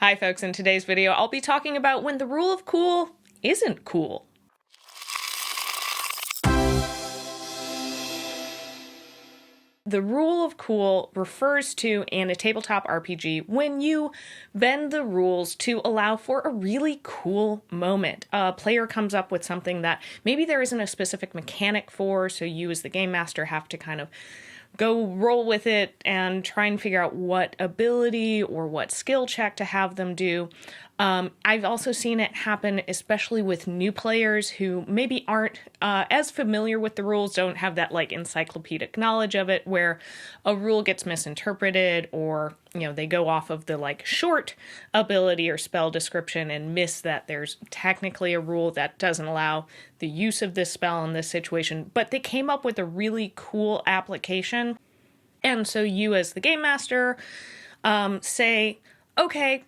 Hi folks, in today's video I'll be talking about when the rule of cool isn't cool. The rule of cool refers to, in a tabletop RPG, when you bend the rules to allow for a really cool moment. A player comes up with something that maybe there isn't a specific mechanic for, so you as the game master have to kind of go roll with it and try and figure out what ability or what skill check to have them do. I've also seen it happen, especially with new players who maybe aren't as familiar with the rules, don't have that like encyclopedic knowledge of it, where a rule gets misinterpreted, or they go off of the like short ability or spell description and miss that there's technically a rule that doesn't allow the use of this spell in this situation, but they came up with a really cool application. And so you as the game master say, okay,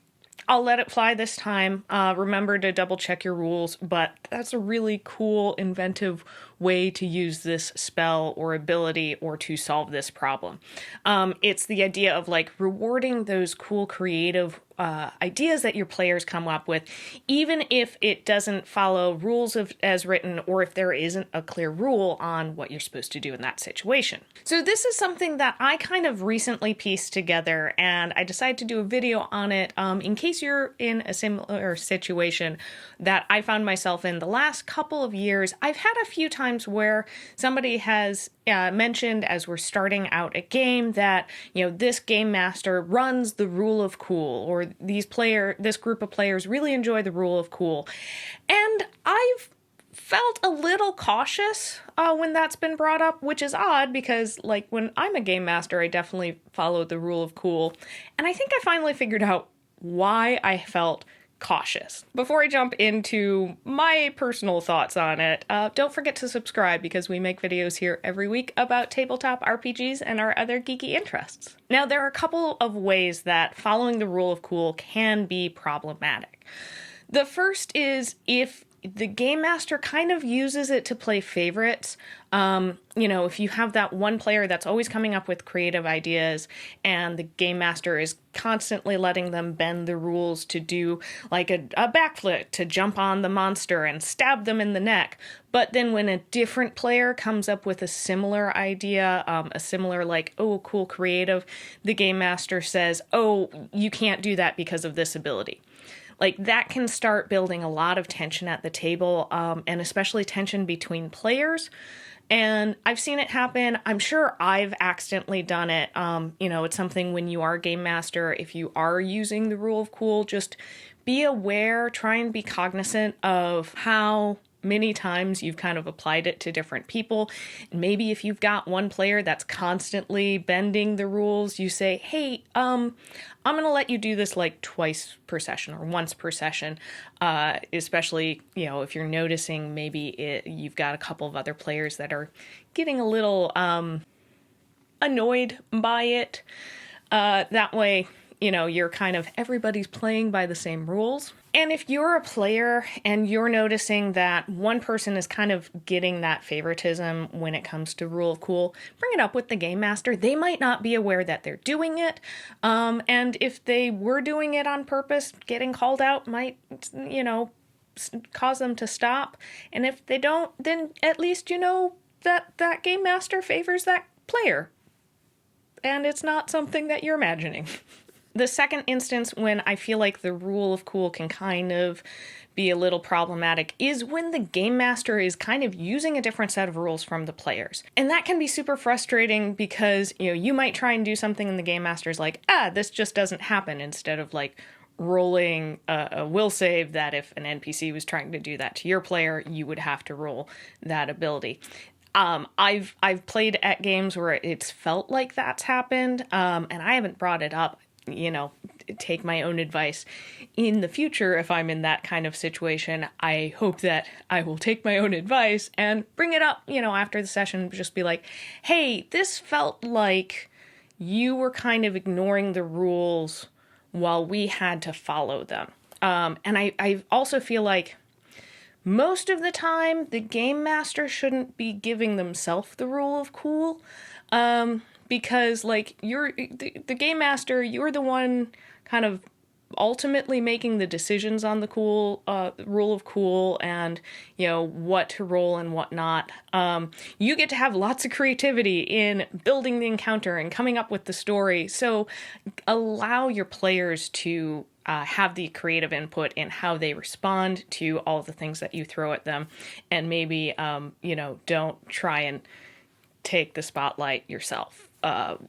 I'll let it fly this time. Remember to double check your rules, but that's a really cool, inventive way to use this spell or ability or to solve this problem. It's the idea of like rewarding those cool, creative ideas that your players come up with, even if it doesn't follow rules as written, or if there isn't a clear rule on what you're supposed to do in that situation. So this is something that I kind of recently pieced together, and I decided to do a video on it in case you're in a similar situation that I found myself in the last couple of years. I've had a few times where somebody has mentioned, as we're starting out a game, that this game master runs the rule of cool, or this group of players really enjoy the rule of cool, and I've felt a little cautious when that's been brought up, which is odd because like when I'm a game master, I definitely follow the rule of cool, and I think I finally figured out why I felt cautious. Before I jump into my personal thoughts on it, don't forget to subscribe because we make videos here every week about tabletop RPGs and our other geeky interests. Now, there are a couple of ways that following the rule of cool can be problematic. The first is if the game master kind of uses it to play favorites. If you have that one player that's always coming up with creative ideas and the game master is constantly letting them bend the rules to do like a backflip, to jump on the monster and stab them in the neck. But then when a different player comes up with a similar idea, a similar like, oh, cool, creative, the game master says, oh, you can't do that because of this ability. Like that can start building a lot of tension at the table, and especially tension between players. And I've seen it happen. I'm sure I've accidentally done it. It's something when you are a game master, if you are using the rule of cool, just be aware, try and be cognizant of how many times you've kind of applied it to different people. And maybe if you've got one player that's constantly bending the rules, you say, hey, I'm going to let you do this like twice per session or once per session, especially, if you're noticing maybe you've got a couple of other players that are getting a little annoyed by it. That way, you're kind of, everybody's playing by the same rules. And if you're a player and you're noticing that one person is kind of getting that favoritism when it comes to rule of cool, bring it up with the game master. They might not be aware that they're doing it. And if they were doing it on purpose, getting called out might, cause them to stop. And if they don't, then at least that game master favors that player. And it's not something that you're imagining. The second instance when I feel like the rule of cool can kind of be a little problematic is when the game master is kind of using a different set of rules from the players. And that can be super frustrating because, you might try and do something and the game master's like, this just doesn't happen, instead of like rolling a will save that if an NPC was trying to do that to your player, you would have to roll that ability. I've played at games where it's felt like that's happened, and I haven't brought it up. Take my own advice in the future. If I'm in that kind of situation, I hope that I will take my own advice and bring it up, after the session, just be like, hey, this felt like you were kind of ignoring the rules while we had to follow them. And I also feel like most of the time, the game master shouldn't be giving themselves the rule of cool. Because like you're the game master, you're the one kind of ultimately making the decisions on the rule of cool and, what to roll and what not. You get to have lots of creativity in building the encounter and coming up with the story. So allow your players to have the creative input in how they respond to all the things that you throw at them, and maybe, don't try and take the spotlight yourself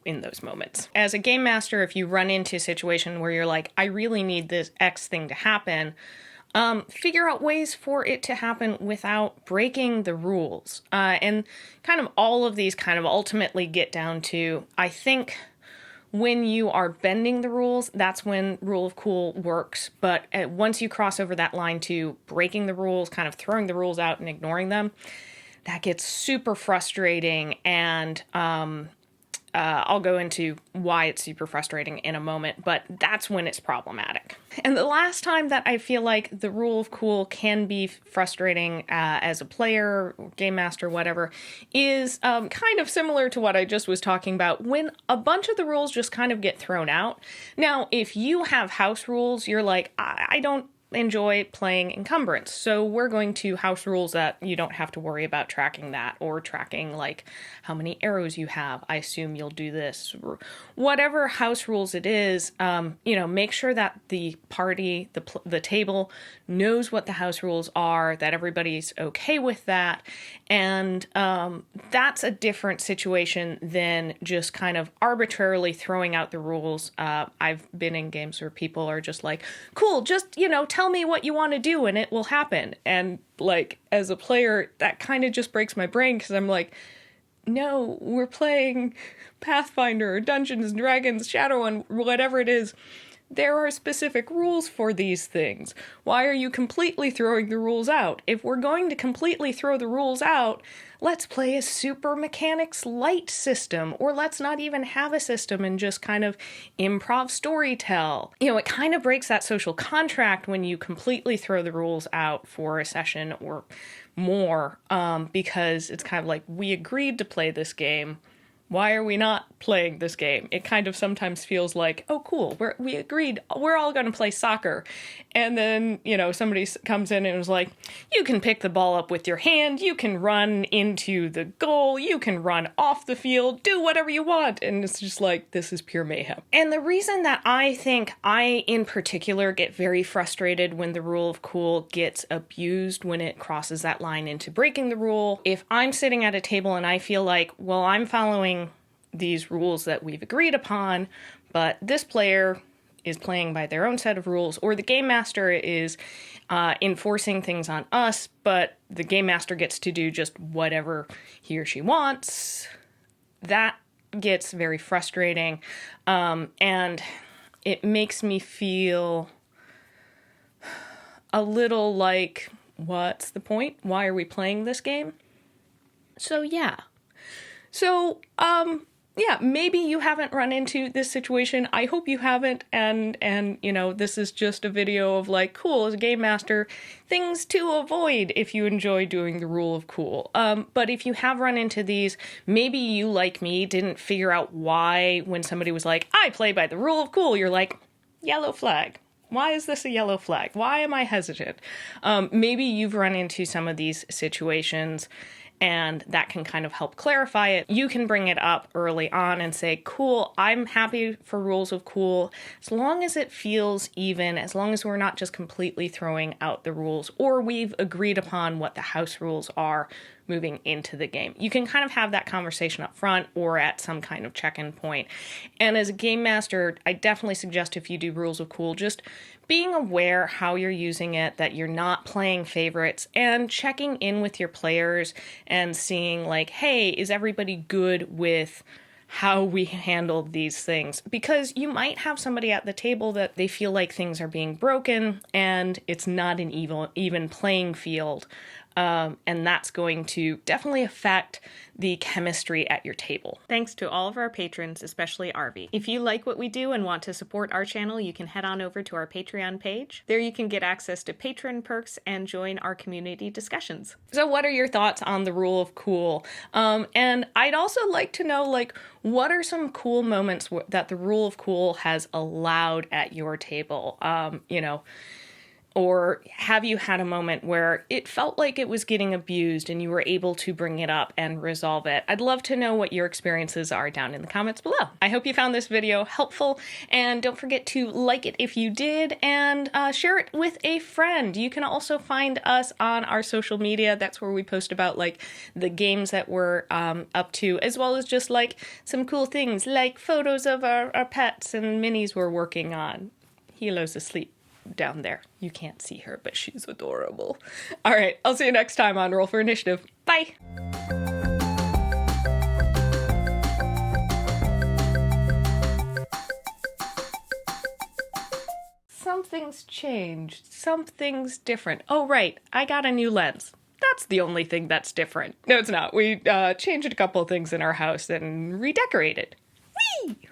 in those moments. As a game master, if you run into a situation where you're like, I really need this X thing to happen, figure out ways for it to happen without breaking the rules. And kind of all of these kind of ultimately get down to, I think, when you are bending the rules, that's when rule of cool works. But once you cross over that line to breaking the rules, kind of throwing the rules out and ignoring them, that gets super frustrating. And I'll go into why it's super frustrating in a moment, but that's when it's problematic. And the last time that I feel like the rule of cool can be frustrating as a player, game master, whatever, is kind of similar to what I just was talking about, when a bunch of the rules just kind of get thrown out. Now, if you have house rules, you're like, I don't enjoy playing encumbrance, so we're going to house rules that you don't have to worry about tracking that, or tracking like how many arrows you have. I assume you'll do this. Whatever house rules it is, make sure that the party, the table, knows what the house rules are, that everybody's okay with that, and that's a different situation than just kind of arbitrarily throwing out the rules. I've been in games where people are just like, cool, just, tell me what you want to do and it will happen. And like, as a player, that kind of just breaks my brain, because I'm like, no, we're playing Pathfinder or Dungeons & Dragons, Shadowrun, whatever it is. There are specific rules for these things. Why are you completely throwing the rules out? If we're going to completely throw the rules out, let's play a super mechanics light system, or let's not even have a system and just kind of improv storytell. It kind of breaks that social contract when you completely throw the rules out for a session or more, because it's kind of like, we agreed to play this game. Why are we not playing this game? It kind of sometimes feels like, oh, cool, we agreed, we're all going to play soccer. And then, somebody comes in and was like, you can pick the ball up with your hand, you can run into the goal, you can run off the field, do whatever you want. And it's just like, this is pure mayhem. And the reason that I think I, in particular, get very frustrated when the rule of cool gets abused, when it crosses that line into breaking the rule, if I'm sitting at a table and I feel like, well, I'm following these rules that we've agreed upon, but this player is playing by their own set of rules, or the game master is enforcing things on us, but the game master gets to do just whatever he or she wants, that gets very frustrating. And it makes me feel a little like, what's the point? Why are we playing this game? So, yeah. Maybe you haven't run into this situation. I hope you haven't. And this is just a video of like, cool, as a game master, things to avoid if you enjoy doing the rule of cool. But if you have run into these, maybe you, like me, didn't figure out why when somebody was like, I play by the rule of cool, you're like, yellow flag. Why is this a yellow flag? Why am I hesitant? Maybe you've run into some of these situations, and that can kind of help clarify it. You can bring it up early on and say, cool, I'm happy for rules of cool, as long as it feels even, as long as we're not just completely throwing out the rules, or we've agreed upon what the house rules are moving into the game. You can kind of have that conversation up front or at some kind of check-in point. And as a game master, I definitely suggest, if you do rules of cool, just being aware how you're using it, that you're not playing favorites, and checking in with your players and seeing like, hey, is everybody good with how we handle these things? Because you might have somebody at the table that they feel like things are being broken and it's not an even playing field. And that's going to definitely affect the chemistry at your table. Thanks to all of our patrons, especially Arvi. If you like what we do and want to support our channel, you can head on over to our Patreon page. There you can get access to patron perks and join our community discussions. So what are your thoughts on the rule of cool? And I'd also like to know, like, what are some cool moments that the rule of cool has allowed at your table? Or have you had a moment where it felt like it was getting abused and you were able to bring it up and resolve it? I'd love to know what your experiences are down in the comments below. I hope you found this video helpful, and don't forget to like it if you did, and share it with a friend. You can also find us on our social media. That's where we post about like the games that we're up to, as well as just like some cool things like photos of our pets and minis we're working on. Hilo's asleep down there. You can't see her, but she's adorable. All right, I'll see you next time on Roll for Initiative. Bye! Something's changed. Something's different. Oh, right, I got a new lens. That's the only thing that's different. No, it's not. We changed a couple of things in our house and redecorated. Whee!